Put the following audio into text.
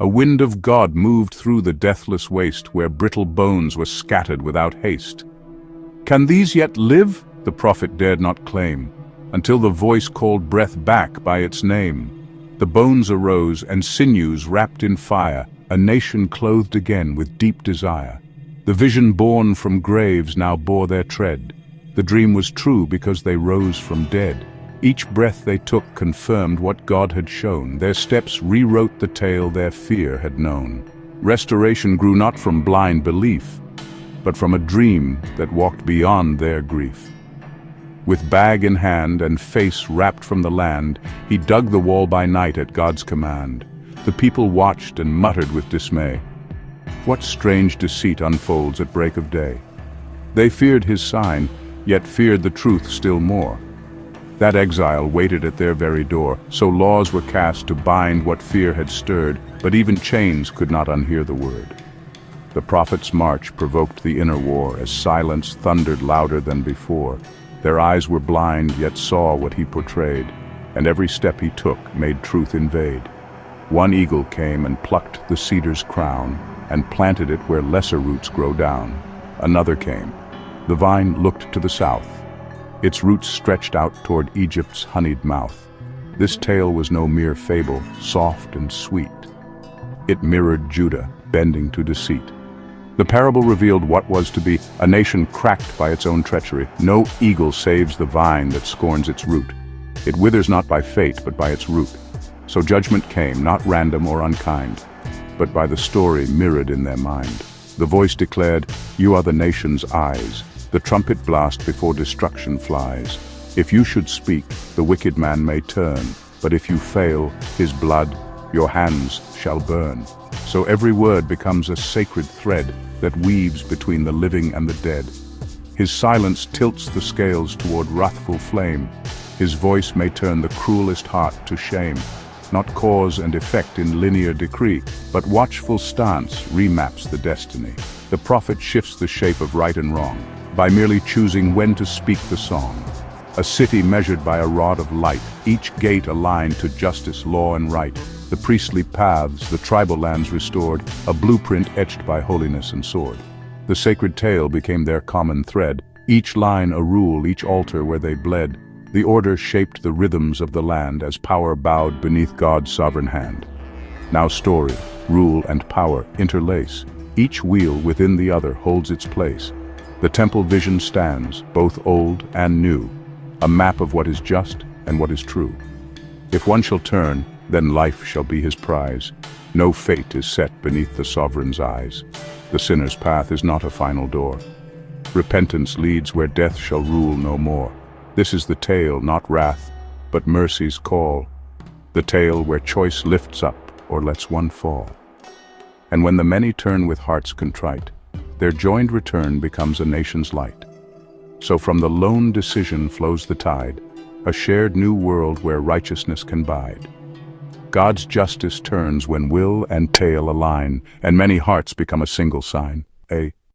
A wind of God moved through the deathless waste where brittle bones were scattered without haste. Can these yet live? The prophet dared not claim, until the voice called breath back by its name. The bones arose and sinews wrapped in fire, a nation clothed again with deep desire. The vision born from graves now bore their tread. The dream was true because they rose from dead. Each breath they took confirmed what God had shown. Their steps rewrote the tale their fear had known. Restoration grew not from blind belief, but from a dream that walked beyond their grief. With bag in hand and face wrapped from the land, he dug the wall by night at God's command. The people watched and muttered with dismay. What strange deceit unfolds at break of day? They feared his sign, yet feared the truth still more. That exile waited at their very door, so laws were cast to bind what fear had stirred, but even chains could not unhear the word. The prophet's march provoked the inner war as silence thundered louder than before. Their eyes were blind, yet saw what he portrayed, and every step he took made truth invade. One eagle came and plucked the cedar's crown, and planted it where lesser roots grow down. Another came. The vine looked to the south. Its roots stretched out toward Egypt's honeyed mouth. This tale was no mere fable, soft and sweet. It mirrored Judah, bending to deceit. The parable revealed what was to be a nation cracked by its own treachery. No eagle saves the vine that scorns its root. It withers not by fate, but by its root. So judgment came, not random or unkind, but by the story mirrored in their mind. The voice declared, "You are the nation's eyes, the trumpet blast before destruction flies. If you should speak, the wicked man may turn, but if you fail, his blood, your hands shall burn." So every word becomes a sacred thread that weaves between the living and the dead. His silence tilts the scales toward wrathful flame. His voice may turn the cruelest heart to shame. Not cause and effect in linear decree, but watchful stance remaps the destiny. The prophet shifts the shape of right and wrong by merely choosing when to speak the song. A city measured by a rod of light, each gate aligned to justice, law, and right. The priestly paths, the tribal lands restored, a blueprint etched by holiness and sword. The sacred tale became their common thread, each line a rule, each altar where they bled. The order shaped the rhythms of the land as power bowed beneath God's sovereign hand. Now story, rule, and power interlace. Each wheel within the other holds its place. The temple vision stands, both old and new, a map of what is just and what is true. If one shall turn, then life shall be his prize. No fate is set beneath the sovereign's eyes. The sinner's path is not a final door. Repentance leads where death shall rule no more. This is the tale, not wrath, but mercy's call. The tale where choice lifts up or lets one fall. And when the many turn with hearts contrite, their joined return becomes a nation's light. So from the lone decision flows the tide, a shared new world where righteousness can bide. God's justice turns when will and tale align, and many hearts become a single sign, a